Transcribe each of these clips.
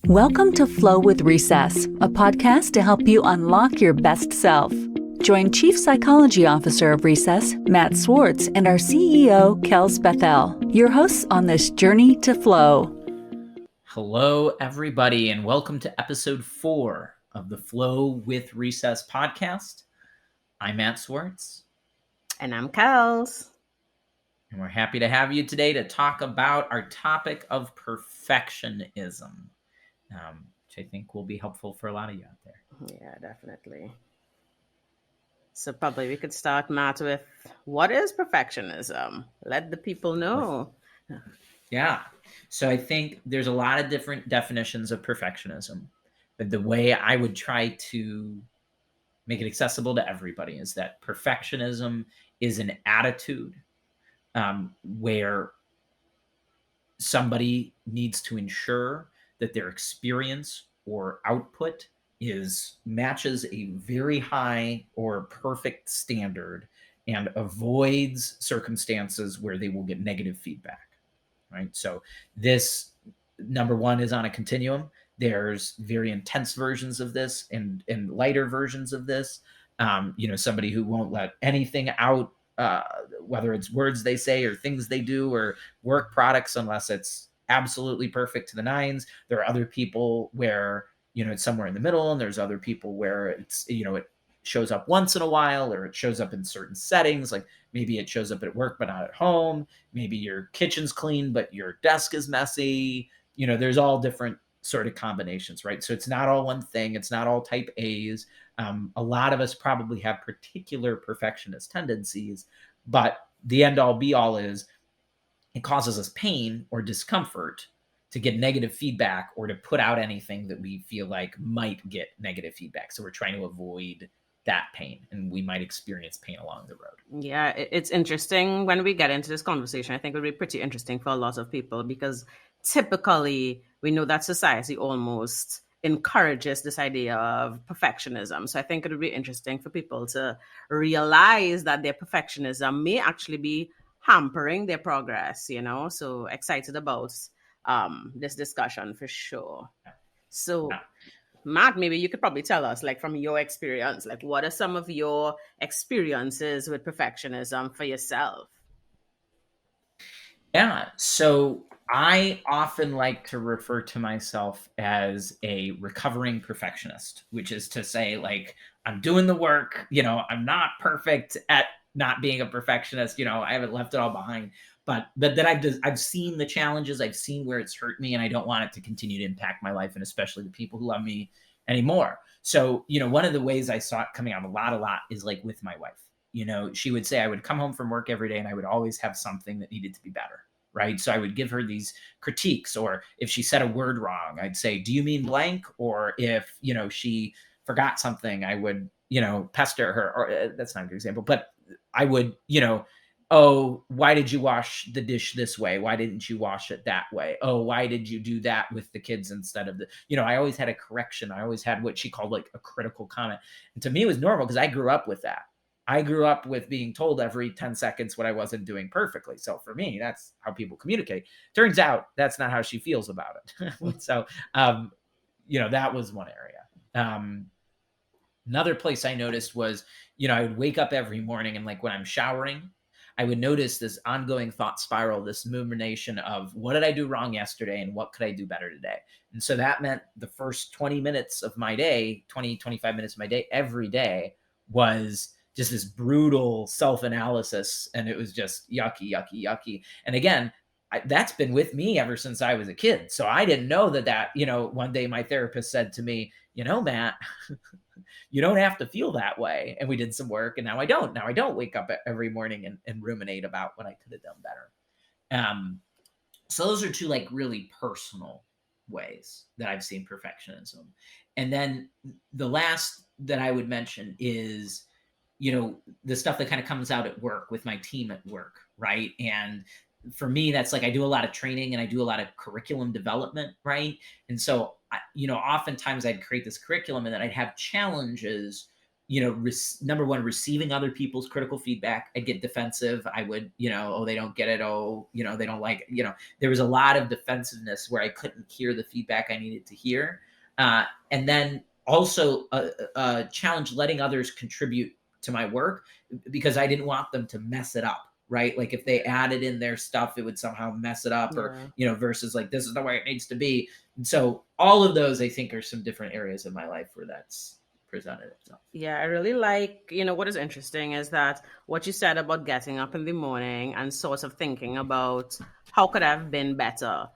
Welcome to Flow with Recess, a podcast to help you unlock your best self. Join Chief Psychology Officer of Recess, Matt Swartz, and our CEO, Kelz Bethel, your hosts on this journey to flow. Hello, everybody, and welcome to episode 4 of the Flow with Recess podcast. I'm Matt Swartz. And I'm Kelz. And we're happy to have you today to talk about our topic of perfectionism, which I think will be helpful for a lot of you out there. Yeah, definitely. So probably we could start, Matt, with what is perfectionism? Let the people know. Yeah. So I think there's a lot of different definitions of perfectionism, but the way I would try to make it accessible to everybody is that perfectionism is an attitude where somebody needs to ensure that their experience or output matches a very high or perfect standard and avoids circumstances where they will get negative feedback, right? So this, number one, is on a continuum. There's very intense versions of this and lighter versions of this. Somebody who won't let anything out, whether it's words they say or things they do or work products, unless it's absolutely perfect to the nines. There are other people where, it's somewhere in the middle, and there's other people where it's, it shows up once in a while, or it shows up in certain settings. Like maybe it shows up at work, but not at home. Maybe your kitchen's clean, but your desk is messy. There's all different sort of combinations, right? So it's not all one thing. It's not all type A's. A lot of us probably have particular perfectionist tendencies, but the end all be all is it causes us pain or discomfort to get negative feedback or to put out anything that we feel like might get negative feedback. So we're trying to avoid that pain, and we might experience pain along the road. Yeah, it's interesting when we get into this conversation. I think it'll be pretty interesting for a lot of people because typically we know that society almost encourages this idea of perfectionism. So I think it'll be interesting for people to realize that their perfectionism may actually be hampering their progress, So excited about this discussion for sure. So Matt, maybe you could probably tell us, like, from your experience, like, what are some of your experiences with perfectionism for yourself? Yeah. So I often like to refer to myself as a recovering perfectionist, which is to say, like, I'm doing the work, I'm not perfect at not being a perfectionist, I haven't left it all behind, but then I've seen the challenges, I've seen where it's hurt me, and I don't want it to continue to impact my life, and especially the people who love me anymore. So, one of the ways I saw it coming out a lot is like with my wife. She would say I would come home from work every day and I would always have something that needed to be better. Right. So I would give her these critiques, or if she said a word wrong, I'd say, do you mean blank? Or if, she forgot something, I would, pester her, or that's not a good example, but I would, oh, why did you wash the dish this way? Why didn't you wash it that way? Oh, why did you do that with the kids instead of I always had a correction. I always had what she called like a critical comment. And to me, it was normal because I grew up with that. I grew up with being told every 10 seconds what I wasn't doing perfectly. So for me, that's how people communicate. Turns out that's not how she feels about it. So, that was one area. Another place I noticed was, I would wake up every morning and, like, when I'm showering, I would notice this ongoing thought spiral, this rumination of what did I do wrong yesterday and what could I do better today? And so that meant the first 20 minutes of my day, 20, 25 minutes of my day, every day was just this brutal self-analysis. And it was just yucky. And again, that's been with me ever since I was a kid. So I didn't know that, one day my therapist said to me, Matt, you don't have to feel that way. And we did some work, and now I don't. Now I don't wake up every morning and ruminate about what I could have done better. So those are two, like, really personal ways that I've seen perfectionism. And then the last that I would mention is, the stuff that kind of comes out at work with my team at work, right? And for me, that's like I do a lot of training and I do a lot of curriculum development, right? And so, oftentimes I'd create this curriculum and then I'd have challenges number one, receiving other people's critical feedback. I'd get defensive. I would, oh, they don't get it. Oh, they don't like it. There was a lot of defensiveness where I couldn't hear the feedback I needed to hear. And then also challenge letting others contribute to my work, because I didn't want them to mess it up. Right. Like if they added in their stuff, it would somehow mess it up, or, versus like, this is the way it needs to be. And so all of those, I think, are some different areas of my life where that's presented itself. Yeah, I really like, what is interesting is that what you said about getting up in the morning and sort of thinking about how could I have been better.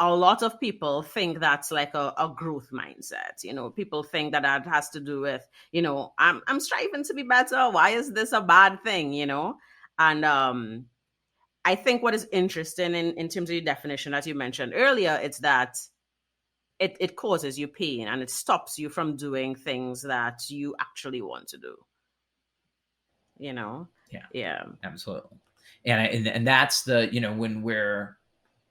A lot of people think that's like a growth mindset. People think that has to do with, I'm striving to be better. Why is this a bad thing? And I think what is interesting in terms of the definition, as you mentioned earlier, it's that it causes you pain and it stops you from doing things that you actually want to do. Yeah, absolutely. And that's the, when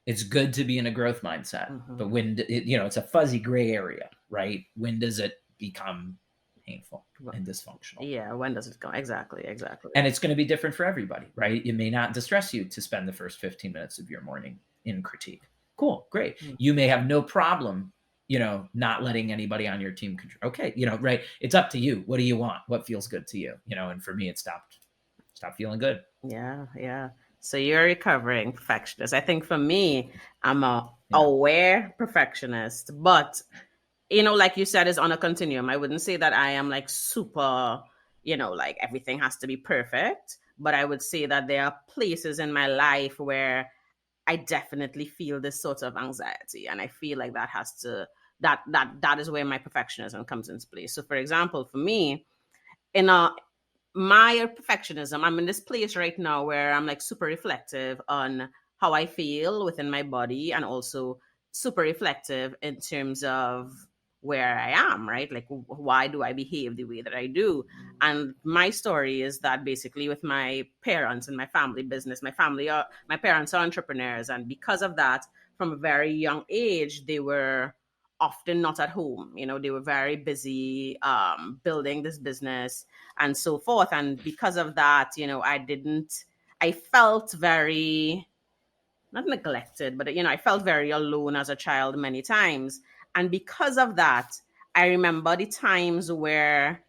it's good to be in a growth mindset, but when it's a fuzzy gray area, right? When does it become painful and dysfunctional? Yeah, when does it come? Exactly. And it's going to be different for everybody, right? It may not distress you to spend the first 15 minutes of your morning in critique. Cool, great. You may have no problem, not letting anybody on your team control. Okay, right? It's up to you. What do you want? What feels good to you? And for me, it stopped feeling good. Yeah. So you're a recovering perfectionist. I think for me, I'm a aware perfectionist, but like you said, is on a continuum. I wouldn't say that I am like super, like everything has to be perfect, but I would say that there are places in my life where I definitely feel this sort of anxiety, and I feel like that has to that is where my perfectionism comes into place. So, for example, for me, my perfectionism, I'm in this place right now where I'm like super reflective on how I feel within my body, and also super reflective in terms of where I am, right? Like, why do I behave the way that I do? And my story is that basically with my parents and my family business, my parents are entrepreneurs. And because of that, from a very young age, they were often not at home. They were very busy building this business and so forth. And because of that, I felt very, not neglected, but I felt very alone as a child many times. And because of that, I remember the times where,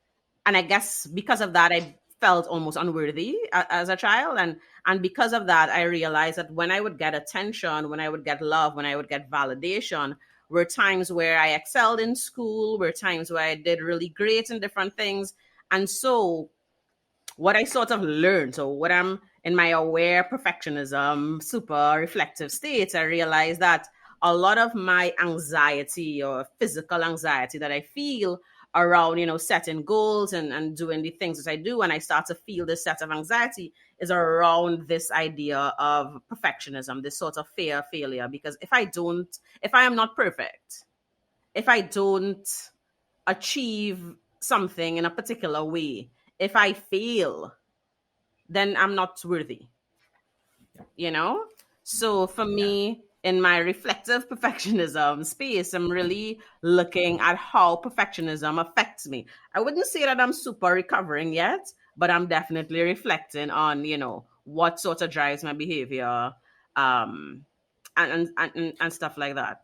and I guess because of that, I felt almost unworthy as a child. And because of that, I realized that when I would get attention, when I would get love, when I would get validation, were times where I excelled in school, were times where I did really great in different things. And so what I sort of learned, so what I'm in my aware perfectionism, super reflective state, I realized that a lot of my anxiety or physical anxiety that I feel around, setting goals and doing the things that I do, and I start to feel this set of anxiety is around this idea of perfectionism, this sort of fear of failure. Because if I am not perfect, if I don't achieve something in a particular way, if I fail, then I'm not worthy. So for me, in my reflective perfectionism space, I'm really looking at how perfectionism affects me. I wouldn't say that I'm super recovering yet, but I'm definitely reflecting on, what sort of drives my behavior, and stuff like that.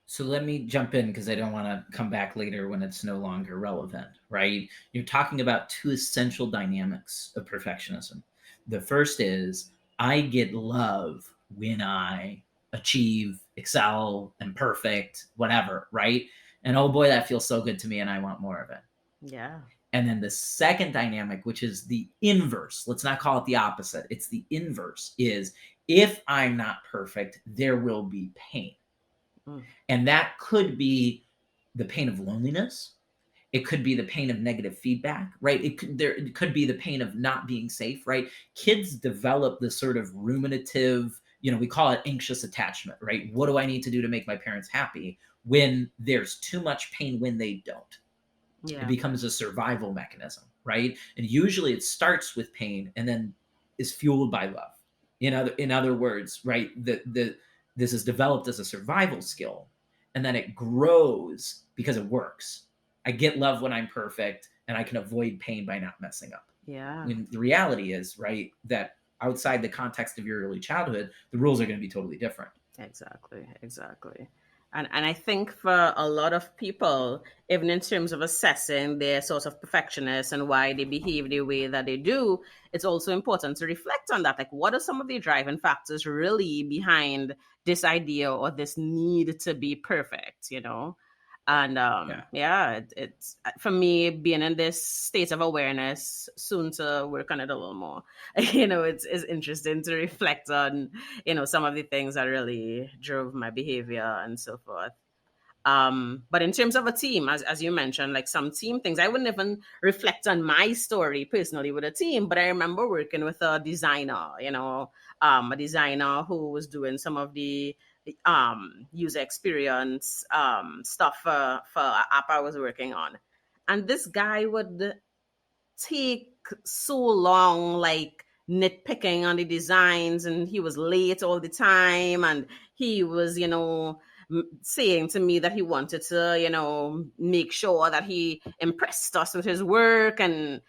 So let me jump in, because I don't want to come back later when it's no longer relevant, right? You're talking about two essential dynamics of perfectionism. The first is I get love when I achieve, excel, and perfect, whatever, right? And oh boy, that feels so good to me, and I want more of it. Yeah. And then the second dynamic, which is the inverse, let's not call it the opposite, it's the inverse, is if I'm not perfect, there will be pain. And that could be the pain of loneliness. It could be the pain of negative feedback, right? It could be the pain of not being safe, right? Kids develop this sort of ruminative, we call it anxious attachment, right? What do I need to do to make my parents happy? When there's too much pain when they don't. It becomes a survival mechanism, right? And usually it starts with pain and then is fueled by love. In other words, right? This is developed as a survival skill, and then it grows because it works. I get love when I'm perfect, and I can avoid pain by not messing up. Yeah. When the reality is, right, that outside the context of your early childhood, the rules are going to be totally different. Exactly. And I think for a lot of people, even in terms of assessing their sort of perfectionists and why they behave the way that they do, it's also important to reflect on that. Like, what are some of the driving factors really behind this idea or this need to be perfect, you know? And it's for me, being in this state of awareness, soon to work on it a little more. It's interesting to reflect on, some of the things that really drove my behavior and so forth. But in terms of a team, as you mentioned, like some team things, I wouldn't even reflect on my story personally with a team, but I remember working with a designer, a designer who was doing some of the user experience stuff for an app I was working on. And this guy would take so long, like nitpicking on the designs, and he was late all the time, and he was saying to me that he wanted to make sure that he impressed us with his work, and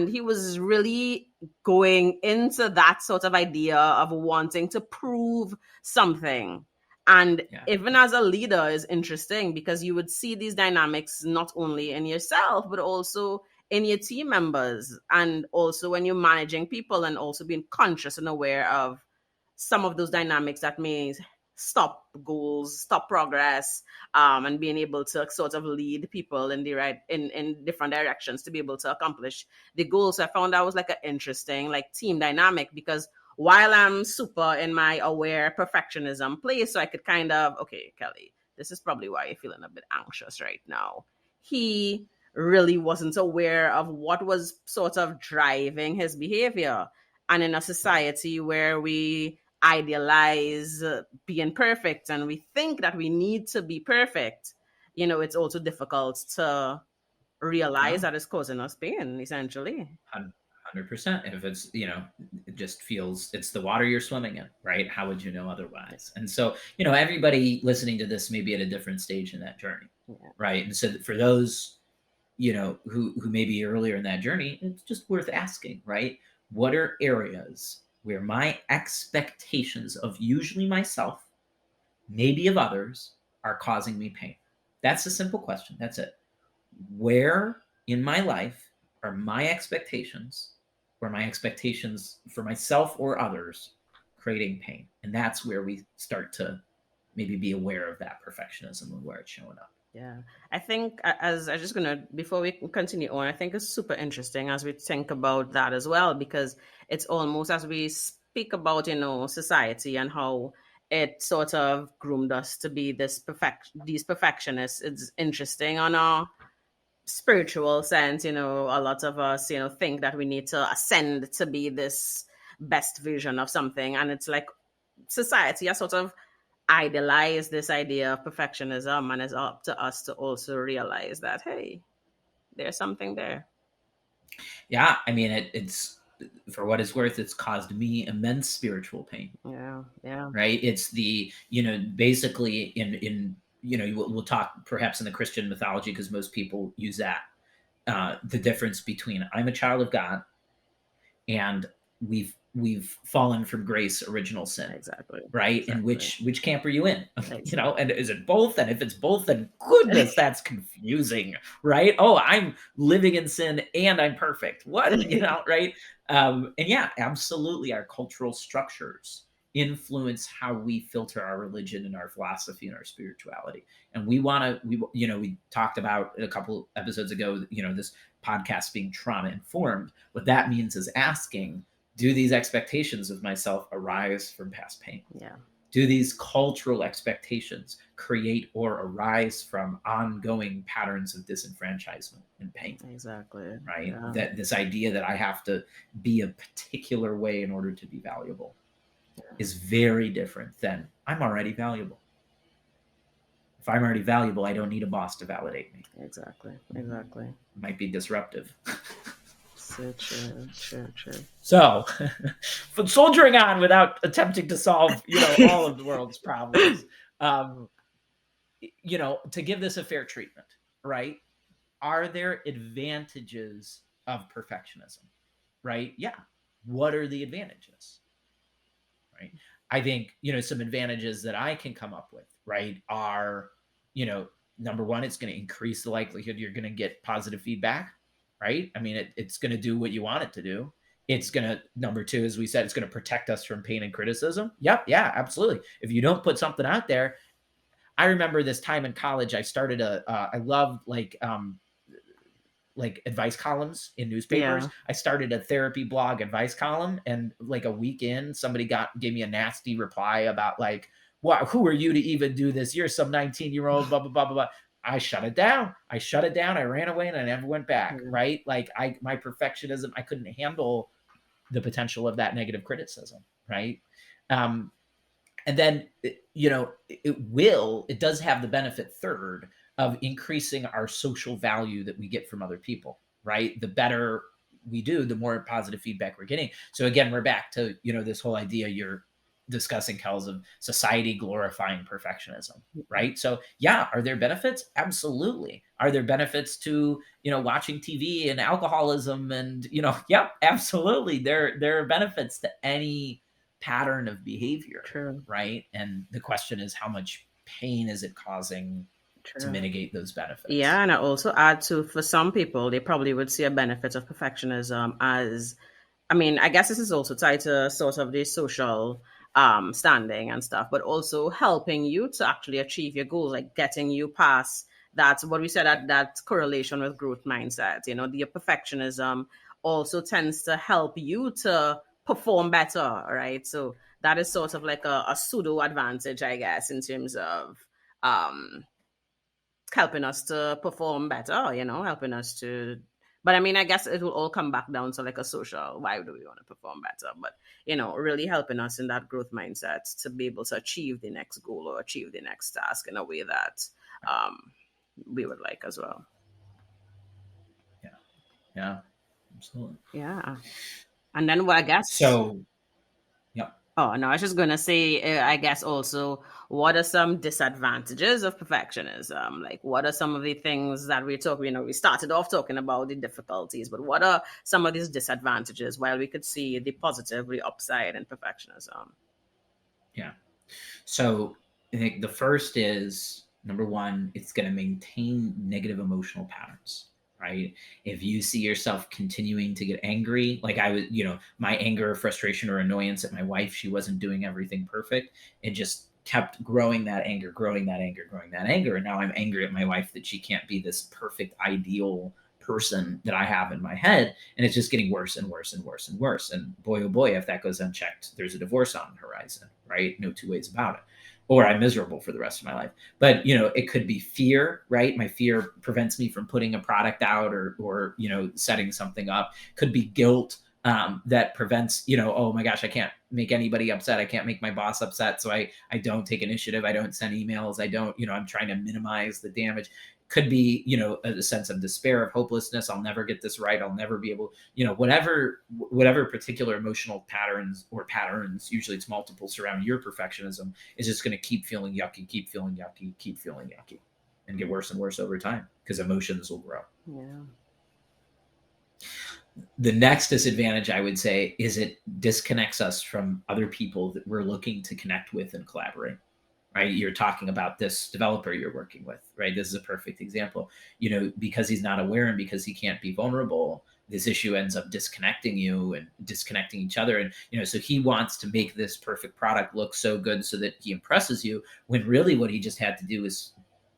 he was really going into that sort of idea of wanting to prove something. And even as a leader is interesting, because you would see these dynamics not only in yourself but also in your team members, and also when you're managing people, and also being conscious and aware of some of those dynamics that may stop goals, stop progress, and being able to sort of lead people in the right in different directions to be able to accomplish the goals. So I found that was like an interesting like team dynamic, because while I'm super in my aware perfectionism place, so I could kind of, okay, Kelly, this is probably why you're feeling a bit anxious right now. He really wasn't aware of what was sort of driving his behavior. And in a society where we idealize being perfect and we think that we need to be perfect, it's also difficult to realize that it's causing us pain, essentially. 100%. If it's, it just feels it's the water you're swimming in, right? How would you know otherwise? And so, everybody listening to this may be at a different stage in that journey, right? And so for those, who may be earlier in that journey, it's just worth asking, right? What are areas where my expectations of usually myself, maybe of others, are causing me pain? That's a simple question. That's it. Where in my life are my expectations, or my expectations for myself or others, creating pain? And that's where we start to maybe be aware of that perfectionism and where it's showing up. Yeah, I think as I'm just gonna, before we continue on, I think it's super interesting as we think about that as well, because it's almost as we speak about, society and how it sort of groomed us to be these perfectionists. It's interesting on a spiritual sense, a lot of us, think that we need to ascend to be this best version of something. And it's like society has sort of idolize this idea of perfectionism, and it's up to us to also realize that, hey, there's something there. Yeah, I mean, it's for what it's worth, it's caused me immense spiritual pain. Yeah. Right. It's the basically in we'll talk perhaps in the Christian mythology, because most people use that, the difference between I'm a child of God and we've fallen from grace, original sin. Exactly. Right. Exactly. And which camp are you in? And is it both? And if it's both, then goodness, that's confusing. Right. Oh, I'm living in sin and I'm perfect. What? Right. And yeah, absolutely. Our cultural structures influence how we filter our religion and our philosophy and our spirituality. And we talked about a couple episodes ago, this podcast being trauma informed. What that means is asking, do these expectations of myself arise from past pain? Yeah. Do these cultural expectations create or arise from ongoing patterns of disenfranchisement and pain? Exactly. Right. Yeah. That this idea that I have to be a particular way in order to be valuable is very different than I'm already valuable. If I'm already valuable, I don't need a boss to validate me. Exactly. It might be disruptive. So true. So, but soldiering on without attempting to solve, all of the world's problems, to give this a fair treatment, right? are there advantages of perfectionism? Right? Yeah. What are the advantages? Right? I think, some advantages that I can come up with, right, are, number one, it's going to increase the likelihood you're going to get positive feedback, right? I mean, it's going to do what you want it to do. It's going to, number two, as we said, it's going to protect us from pain and criticism. Yep. Yeah, absolutely. If you don't put something out there, I remember this time in college, I started I loved like advice columns in newspapers. Yeah. I started a therapy blog advice column, and like a week in, somebody gave me a nasty reply about like, "What? Who are you to even do this? You're some 19-year-old." Blah blah blah blah blah. I shut it down. I ran away, and I never went back. Yeah. Right? Like my perfectionism, I couldn't handle the potential of that negative criticism. Right? Um, and then it does have the benefit, third, of increasing our social value that we get from other people, right? The better we do, the more positive feedback we're getting. So again, we're back to this whole idea you're discussing, Kelz, of society glorifying perfectionism, right? So yeah, are there benefits? Absolutely. Are there benefits to watching TV and alcoholism and yep, absolutely. There are benefits to any pattern of behavior, True. right? And the question is, how much pain is it causing to mitigate those benefits? Yeah, and I also add to, for some people, they probably would see a benefit of perfectionism as, I mean, I guess this is also tied to sort of the social standing and stuff, but also helping you to actually achieve your goals, like getting you past that's what we said, that correlation with growth mindset. The perfectionism also tends to help you to perform better, right? So that is sort of like a pseudo advantage, I guess, in terms of um helping us to perform better, helping us to. But I mean, I guess it will all come back down to like a social, why do we want to perform better? But, really helping us in that growth mindset to be able to achieve the next goal or achieve the next task in a way that we would like as well. Yeah, absolutely. Yeah. And then, well, I guess. So, yeah. Oh, no, I was just going to say, I guess also, what are some disadvantages of perfectionism? Like, what are some of the things that we talk, we started off talking about the difficulties, but what are some of these disadvantages while we could see the positive, the upside in perfectionism? Yeah. So I think the first is, number one, it's going to maintain negative emotional patterns, right? If you see yourself continuing to get angry, like I was, my anger, frustration, or annoyance at my wife, she wasn't doing everything perfect. It just kept growing that anger, growing that anger, growing that anger. And now I'm angry at my wife that she can't be this perfect, ideal person that I have in my head. And it's just getting worse and worse and worse and worse. And boy, oh boy, if that goes unchecked, there's a divorce on the horizon, right? No two ways about it. Or I'm miserable for the rest of my life. But, it could be fear, right? My fear prevents me from putting a product out or setting something up. Could be guilt that prevents, oh my gosh, I can't make anybody upset. I can't make my boss upset. So I don't take initiative. I don't send emails. I don't, I'm trying to minimize the damage. Could be, a sense of despair, of hopelessness. I'll never get this right. I'll never be able, whatever particular emotional patterns, usually it's multiple, surround your perfectionism, is just going to keep feeling yucky, keep feeling yucky, keep feeling yucky, and get worse and worse over time because emotions will grow. Yeah. The next disadvantage, I would say, is it disconnects us from other people that we're looking to connect with and collaborate. Right? You're talking about this developer you're working with, right? This is a perfect example. Because he's not aware and because he can't be vulnerable, this issue ends up disconnecting you and disconnecting each other. And, so he wants to make this perfect product look so good so that he impresses you, when really what he just had to do is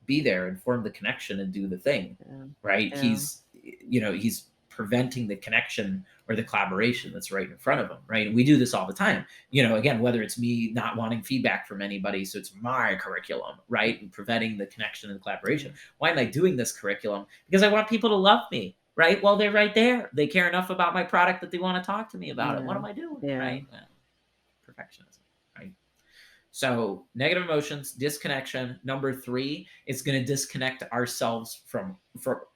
be there and form the connection and do the thing, right? Yeah. He's preventing the connection or the collaboration that's right in front of him, right? And we do this all the time, again, whether it's me not wanting feedback from anybody, so it's my curriculum, right? And preventing the connection and the collaboration. Why am I doing this curriculum? Because I want people to love me, right? Well, they're right there. They care enough about my product that they want to talk to me about it. What am I doing, right? Perfectionism, right? So negative emotions, disconnection. Number three, it's going to disconnect ourselves from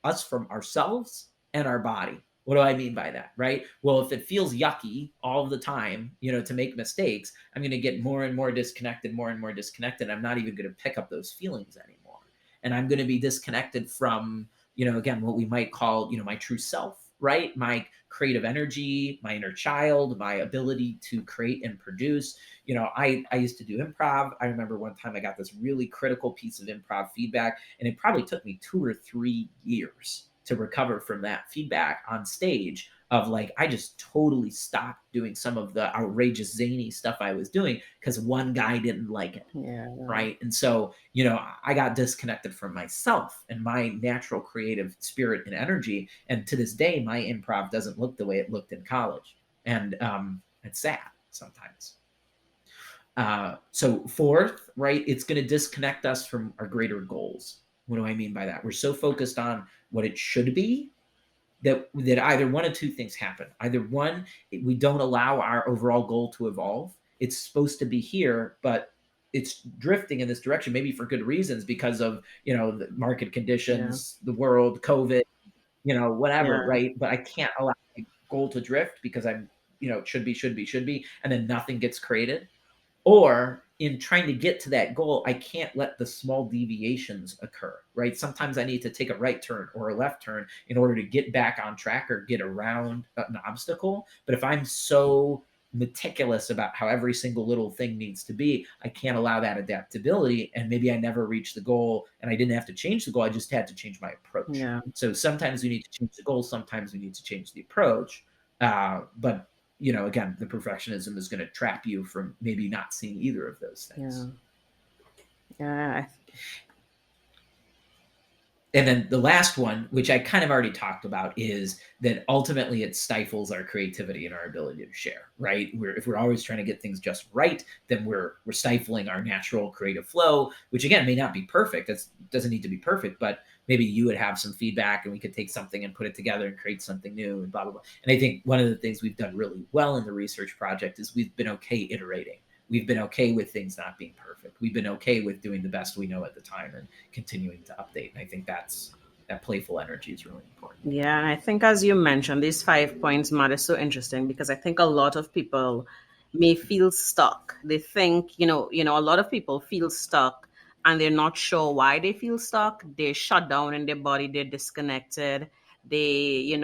ourselves and our body. What do I mean by that, right? Well, if it feels yucky all the time, to make mistakes, I'm going to get more and more disconnected, more and more disconnected. I'm not even going to pick up those feelings anymore. And I'm going to be disconnected from again, what we might call, my true self, right? My creative energy, my inner child, my ability to create and produce. I used to do improv. I remember one time I got this really critical piece of improv feedback, and it probably took me 2 or 3 years to recover from that feedback on stage, of like, I just totally stopped doing some of the outrageous zany stuff I was doing because one guy didn't like it. Yeah. Right. And so, I got disconnected from myself and my natural creative spirit and energy. And to this day, my improv doesn't look the way it looked in college. And it's sad sometimes. So fourth, right, it's going to disconnect us from our greater goals. What do I mean by that? We're so focused on what it should be that either one of two things happen. Either one, we don't allow our overall goal to evolve. It's supposed to be here, but it's drifting in this direction, maybe for good reasons, because of, the market conditions, the world, COVID, whatever, right? But I can't allow my goal to drift because I'm, it should be, and then nothing gets created. Or in trying to get to that goal, I can't let the small deviations occur, right? Sometimes I need to take a right turn or a left turn in order to get back on track or get around an obstacle. But if I'm so meticulous about how every single little thing needs to be, I can't allow that adaptability. And maybe I never reached the goal, and I didn't have to change the goal. I just had to change my approach. Yeah. So sometimes we need to change the goal. Sometimes we need to change the approach. But again, the perfectionism is going to trap you from maybe not seeing either of those things. Yeah. And then the last one, which I kind of already talked about, is that ultimately it stifles our creativity and our ability to share, right? If we're always trying to get things just right, then we're stifling our natural creative flow, which again may not be perfect. It doesn't need to be perfect, but maybe you would have some feedback and we could take something and put it together and create something new and blah, blah, blah. And I think one of the things we've done really well in the research project is we've been okay iterating. We've been okay with things not being perfect. We've been okay with doing the best we know at the time and continuing to update. And I think that playful energy is really important. Yeah, and I think, as you mentioned, these 5 points, Matt, is so interesting because I think a lot of people may feel stuck. They think, a lot of people feel stuck and they're not sure why they feel stuck. They're shut down in their body. They're disconnected. They,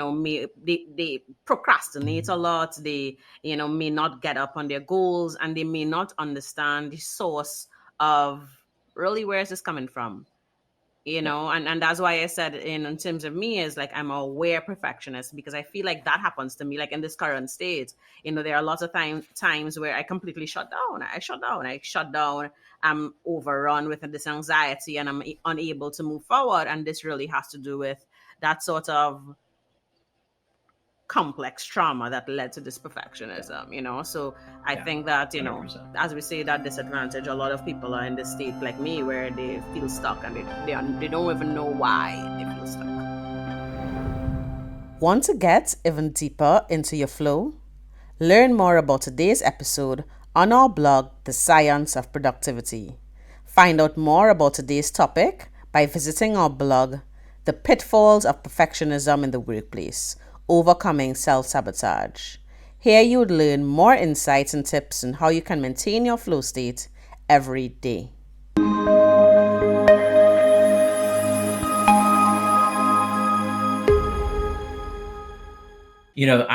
they procrastinate a lot. They, may not get up on their goals, and they may not understand the source of really where is this coming from. And that's why I said in terms of me is like, I'm a aware perfectionist, because I feel like that happens to me, like in this current state. There are lots of times where I completely shut down. I'm overrun with this anxiety and I'm unable to move forward. And this really has to do with that sort of complex trauma that led to this perfectionism. So I think that 100%. As we say, that disadvantage, a lot of people are in this state like me where they feel stuck and they don't even know why they feel stuck. Want to get even deeper into your flow? Learn more about today's episode on our blog, The Science of Productivity. Find out more about today's topic by visiting our blog, The Pitfalls of Perfectionism in the Workplace: Overcoming Self-Sabotage. Here you would learn more insights and tips on how you can maintain your flow state every day.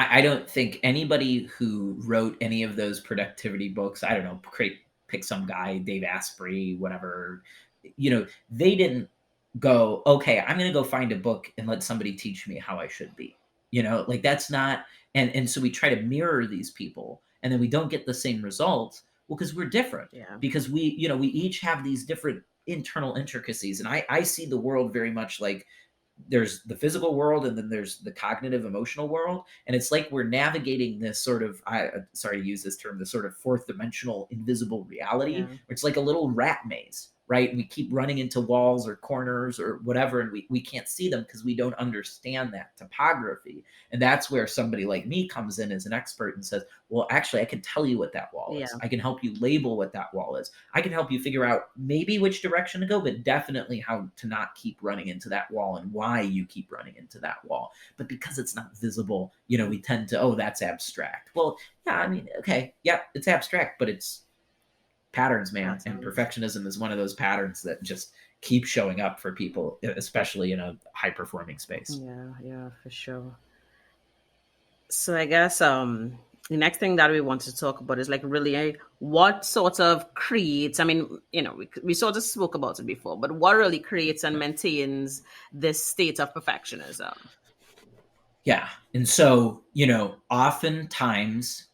I don't think anybody who wrote any of those productivity books, I don't know, pick some guy, Dave Asprey, whatever, they didn't go, okay, I'm going to go find a book and let somebody teach me how I should be. Like that's not, and so we try to mirror these people and then we don't get the same results. Well, because we're different. Yeah. Because we each have these different internal intricacies. And I see the world very much like there's the physical world and then there's the cognitive emotional world. And it's like we're navigating this sort of, sorry to use this term, the sort of fourth dimensional invisible reality. Yeah. It's like a little rat maze, right? And we keep running into walls or corners or whatever, and we can't see them because we don't understand that topography. And that's where somebody like me comes in as an expert and says, well, actually, I can tell you what that wall is. I can help you label what that wall is. I can help you figure out maybe which direction to go, but definitely how to not keep running into that wall and why you keep running into that wall. But because it's not visible, we tend to, oh, that's abstract. Well, yeah, I mean, okay, yeah, it's abstract, but it's patterns, man. And perfectionism is one of those patterns that just keep showing up for people, especially in a high performing space. Yeah, for sure. So I guess the next thing that we want to talk about is like really what sort of creates, I mean, we sort of spoke about it before, but what really creates and maintains this state of perfectionism? Yeah. And so, oftentimes,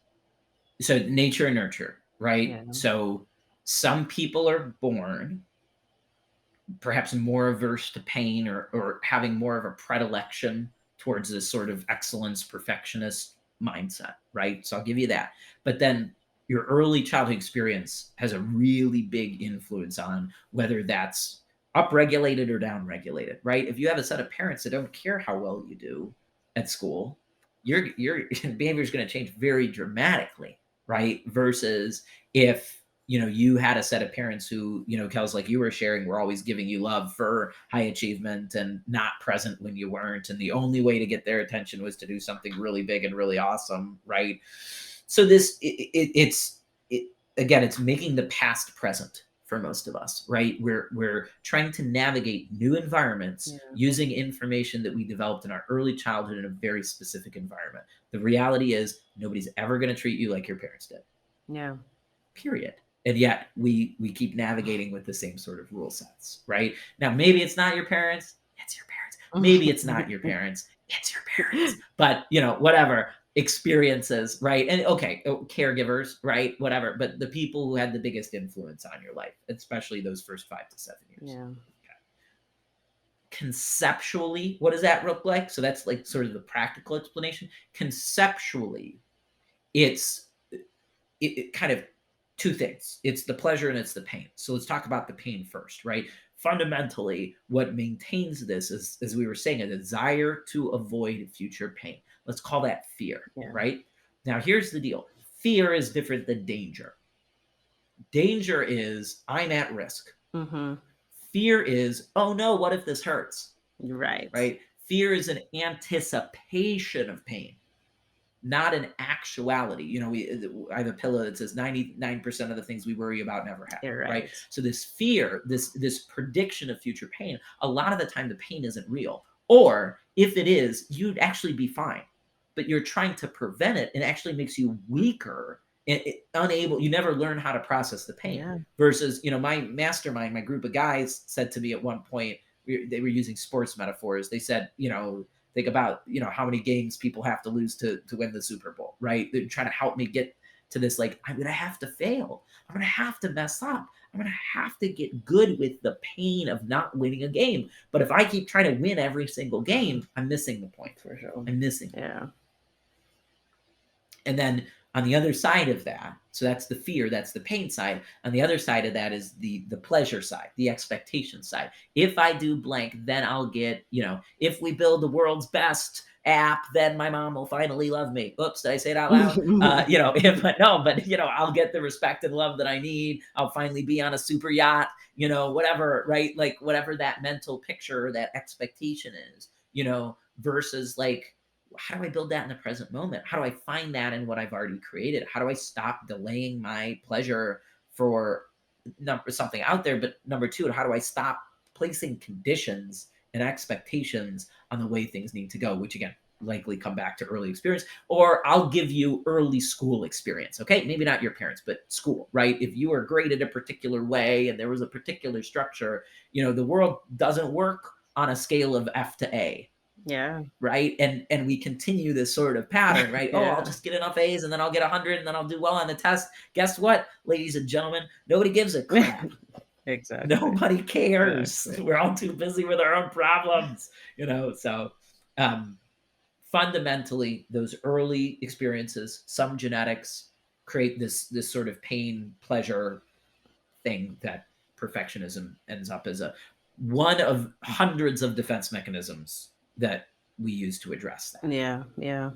so nature and nurture, right? Yeah. So some people are born perhaps more averse to pain, or having more of a predilection towards this sort of excellence perfectionist mindset, right? So I'll give you that. But then your early childhood experience has a really big influence on whether that's upregulated or downregulated, right? If you have a set of parents that don't care how well you do at school, your behavior is going to change very dramatically, right? Versus if you had a set of parents who, Kelz, like you were sharing, were always giving you love for high achievement and not present when you weren't. And the only way to get their attention was to do something really big and really awesome, right? So again, it's making the past present for most of us, right? We're trying to navigate new environments using information that we developed in our early childhood in a very specific environment. The reality is nobody's ever going to treat you like your parents did. Yeah. Period. And yet we keep navigating with the same sort of rule sets, right? Now, maybe it's not your parents, it's your parents. Maybe it's not your parents, it's your parents. But, whatever, experiences, right? And okay, caregivers, right? Whatever. But the people who had the biggest influence on your life, especially those first 5 to 7 years. Yeah. Okay. Conceptually, what does that look like? So that's like sort of the practical explanation. Conceptually, it's it kind of two things. It's the pleasure and it's the pain. So let's talk about the pain first, right? Fundamentally, what maintains this is, as we were saying, a desire to avoid future pain. Let's call that fear, right? Now, here's the deal. Fear is different than danger. Danger is, I'm at risk. Mm-hmm. Fear is, oh no, what if this hurts? Right. Right? Fear is an anticipation of pain, not an actuality. I have a pillow that says 99% of the things we worry about never happen, right? So this fear, this prediction of future pain, a lot of the time the pain isn't real. Or if it is, you'd actually be fine. But you're trying to prevent it, and it actually makes you weaker and unable. You never learn how to process the pain. Yeah. Versus, my mastermind, my group of guys said to me at one point, they were using sports metaphors. They said, think about, how many games people have to lose to win the Super Bowl, right? They're trying to help me get to this, like, I'm going to have to fail. I'm going to have to mess up. I'm going to have to get good with the pain of not winning a game. But if I keep trying to win every single game, I'm missing the point. For sure. I'm missing. Yeah. And then on the other side of that, so that's the fear, that's the pain side. On the other side of that is the pleasure side, the expectation side. If I do blank, then I'll get, if we build the world's best app, then my mom will finally love me. Oops, did I say it out loud? I'll get the respect and love that I need. I'll finally be on a super yacht, whatever, right? Like whatever that mental picture or that expectation is, versus like, how do I build that in the present moment? How do I find that in what I've already created? How do I stop delaying my pleasure for something out there? But number two, how do I stop placing conditions and expectations on the way things need to go, which again, likely come back to early experience. Or I'll give you early school experience. Okay. Maybe not your parents, but school, right? If you were graded a particular way and there was a particular structure, the world doesn't work on a scale of F to A. Yeah. Right. And we continue this sort of pattern, right? Oh, I'll just get enough A's and then I'll get 100 and then I'll do well on the test. Guess what, ladies and gentlemen? Nobody gives a crap. Exactly. Nobody cares. Exactly. We're all too busy with our own problems, so fundamentally those early experiences, some genetics, create this sort of pain pleasure thing that perfectionism ends up as one of hundreds of defense mechanisms that we use to address that. Yeah.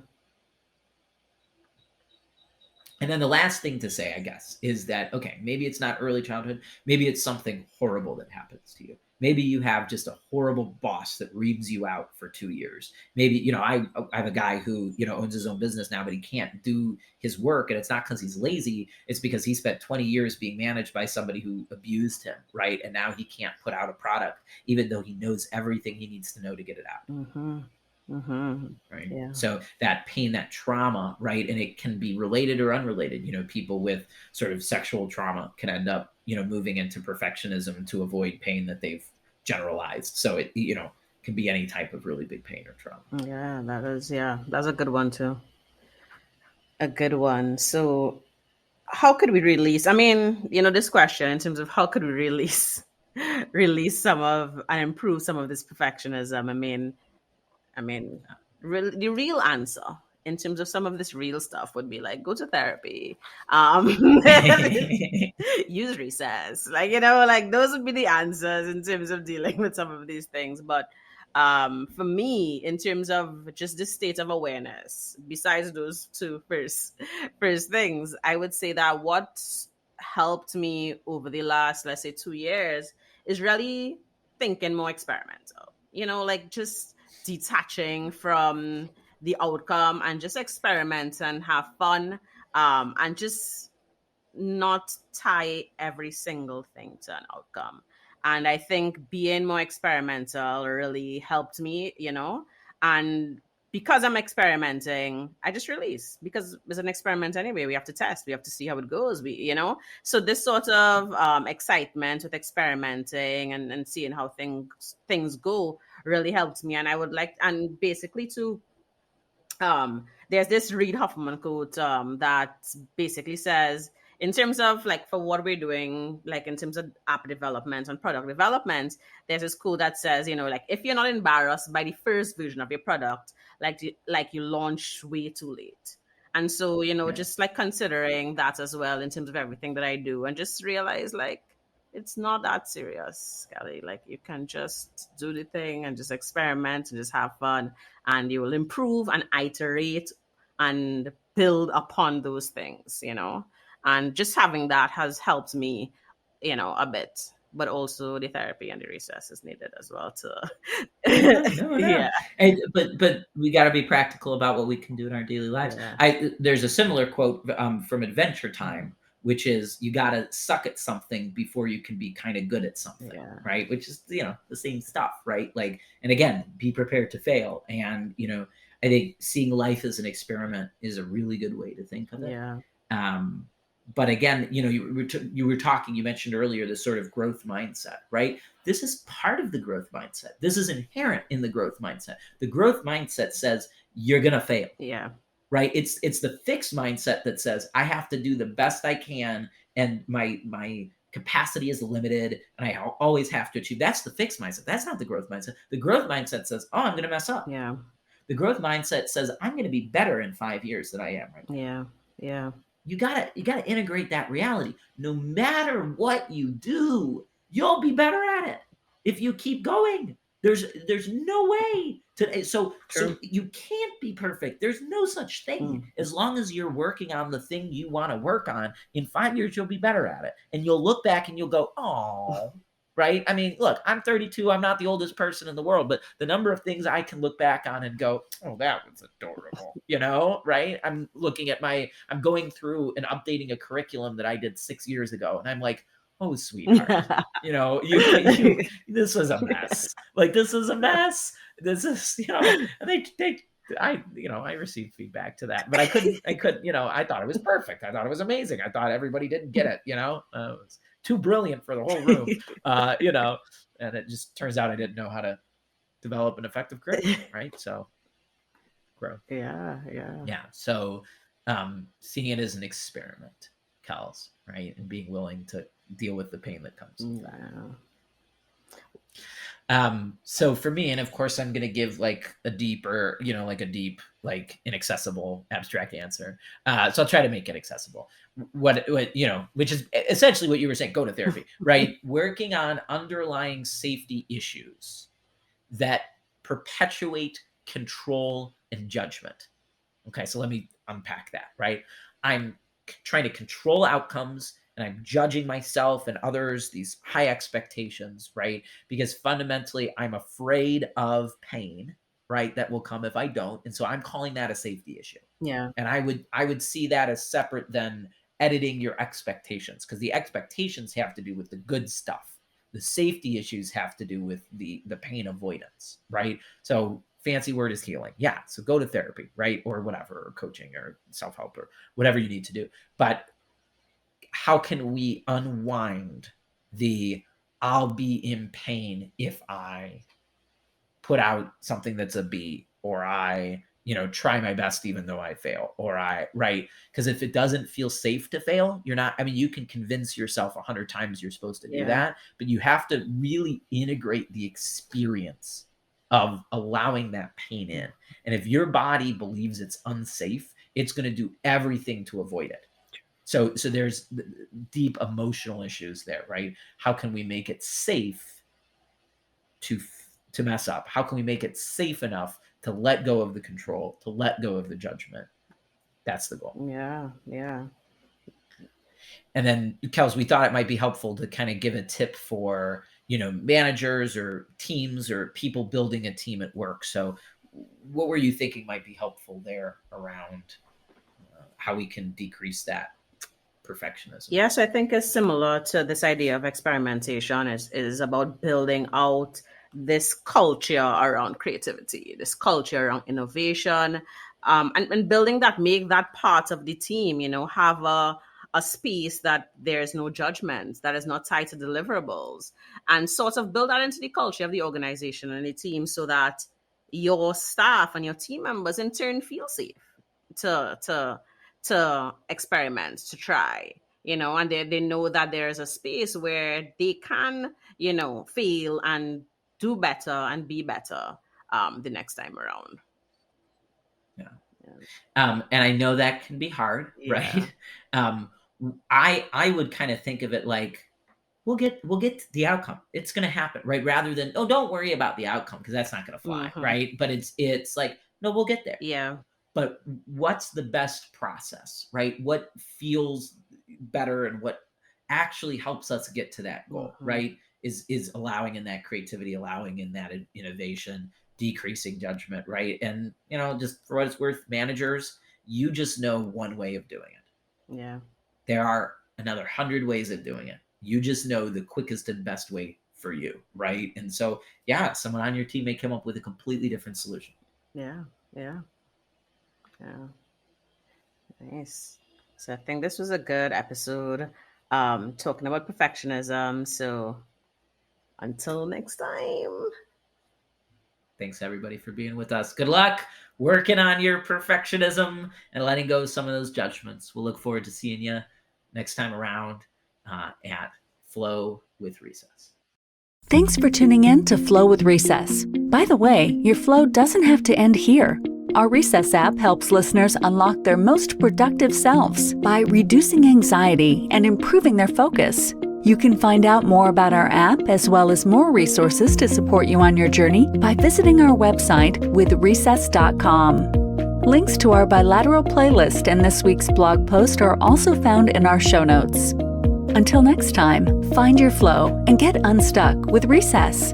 And then the last thing to say, I guess, is that, okay, maybe it's not early childhood. Maybe it's something horrible that happens to you. Maybe you have just a horrible boss that reams you out for 2 years. Maybe, I have a guy who, owns his own business now, but he can't do his work. And it's not because he's lazy. It's because he spent 20 years being managed by somebody who abused him, right? And now he can't put out a product, even though he knows everything he needs to know to get it out. Mm-hmm. Mm-hmm. Right. Yeah. So that pain, that trauma, right. And it can be related or unrelated. People with sort of sexual trauma can end up, moving into perfectionism to avoid pain that they've generalized. So it, can be any type of really big pain or trauma. Yeah, that's a good one too. A good one. So how could we release, I mean, this question in terms of how could we release some of and improve some of this perfectionism? The real answer in terms of some of this real stuff would be like go to therapy, use recess, like those would be the answers in terms of dealing with some of these things. But for me, in terms of just the state of awareness, besides those two first things, I would say that what helped me over the last, let's say, 2 years is really thinking more experimental. Like just detaching from the outcome and just experiment and have fun, and just not tie every single thing to an outcome. And I think being more experimental really helped me, and because I'm experimenting, I just release because it's an experiment anyway. We have to test, we have to see how it goes. So this sort of excitement with experimenting and seeing how things go really helped me. And I would like, and basically to there's this Reid Hoffman quote that basically says, in terms of like for what we're doing, like in terms of app development and product development, there's this quote that says, like if you're not embarrassed by the first version of your product, like you launch way too late. And so, just like considering that as well in terms of everything that I do, and just realize like it's not that serious, Kelly. Like you can just do the thing and just experiment and just have fun, and you will improve and iterate and build upon those things, and just having that has helped me, a bit. But also the therapy and the recess is needed as well to No. yeah. But we got to be practical about what we can do in our daily lives. Yeah. There's a similar quote from Adventure Time, which is you got to suck at something before you can be kind of good at something, Yeah. right? Which is the same stuff, right? Like, and again, be prepared to fail. And I think seeing life as an experiment is a really good way to think of it. Yeah. But again, you were talking, you mentioned earlier, this sort of growth mindset, right? This is part of the growth mindset. This is inherent in the growth mindset. The growth mindset says you're going to fail. Yeah. Right? It's the fixed mindset that says I have to do the best I can and my capacity is limited and I always have to achieve. That's the fixed mindset. That's not the growth mindset. The growth mindset says, "Oh, I'm going to mess up." Yeah. The growth mindset says, "I'm going to be better in 5 years than I am right now." Yeah. Yeah. You gotta integrate that reality. No matter what you do, you'll be better at it if you keep going. There's no way to so you can't be perfect. There's no such thing. As long as you're working on the thing you want to work on, in 5 years you'll be better at it. And you'll look back and you'll go, "Oh." Right? I mean, look, I'm 32. I'm not the oldest person in the world, but the number of things I can look back on and go, "Oh, that was adorable." Right? I'm going through and updating a curriculum that I did 6 years ago. And I'm like, "Oh, sweetheart, this was a mess. Like, this is a mess. This is, and I received feedback to that, but I couldn't, I thought it was perfect. I thought it was amazing. I thought everybody didn't get it, it was too brilliant for the whole room, and it just turns out I didn't know how to develop an effective critic, right? So growth. Yeah. So seeing it as an experiment, Kelz, right? And being willing to deal with the pain that comes with that. So for me, and of course I'm going to give like a deeper, like inaccessible abstract answer. So I'll try to make it accessible. What, which is essentially what you were saying, go to therapy, right? Working on underlying safety issues that perpetuate control and judgment. Okay. So let me unpack that, right? I'm trying to control outcomes, and I'm judging myself and others, these high expectations, right? Because fundamentally, I'm afraid of pain, right? That will come if I don't. And so I'm calling that a safety issue. Yeah. And I would see that as separate than editing your expectations, because the expectations have to do with the good stuff. The safety issues have to do with the pain avoidance, right? So fancy word is healing. Yeah. So go to therapy, right? Or whatever, or coaching or self-help or whatever you need to do. But how can we unwind the I'll be in pain if I put out something that's a B, or I, try my best even though I fail, or right? Because if it doesn't feel safe to fail, you're not, you can convince yourself 100 times you're supposed to do that, but you have to really integrate the experience of allowing that pain in. And if your body believes it's unsafe, it's going to do everything to avoid it. So there's deep emotional issues there, right? How can we make it safe to mess up? How can we make it safe enough to let go of the control, to let go of the judgment? That's the goal. Yeah. And then, Kelz, we thought it might be helpful to kind of give a tip for, managers or teams or people building a team at work. So what were you thinking might be helpful there around how we can decrease that perfectionism? Yes, I think it's similar to this idea of experimentation. Is about building out this culture around creativity, this culture around innovation, and building that, make that part of the team, have a space that there's no judgment, that is not tied to deliverables, and sort of build that into the culture of the organization and the team, so that your staff and your team members in turn feel safe to experiment, to try, and they know that there's a space where they can, fail and do better and be better the next time around. Yeah. And I know that can be hard, right? I would kind of think of it like, we'll get the outcome. It's going to happen, right? Rather than, oh, don't worry about the outcome because that's not going to fly, right? But it's like, no, we'll get there. Yeah. But what's the best process, right? What feels better and what actually helps us get to that goal, right? Is allowing in that creativity, allowing in that innovation, decreasing judgment, right? And, just for what it's worth, managers, you just know one way of doing it. Yeah. There are another 100 ways of doing it. You just know the quickest and best way for you, right? And so, someone on your team may come up with a completely different solution. Yeah. Nice. So I think this was a good episode talking about perfectionism. So until next time. Thanks everybody for being with us. Good luck working on your perfectionism and letting go of some of those judgments. We'll look forward to seeing you next time around at Flow with Recess. Thanks for tuning in to Flow with Recess. By the way, your flow doesn't have to end here. Our Recess app helps listeners unlock their most productive selves by reducing anxiety and improving their focus. You can find out more about our app as well as more resources to support you on your journey by visiting our website withrecess.com. Links to our bilateral playlist and this week's blog post are also found in our show notes. Until next time, find your flow and get unstuck with Recess.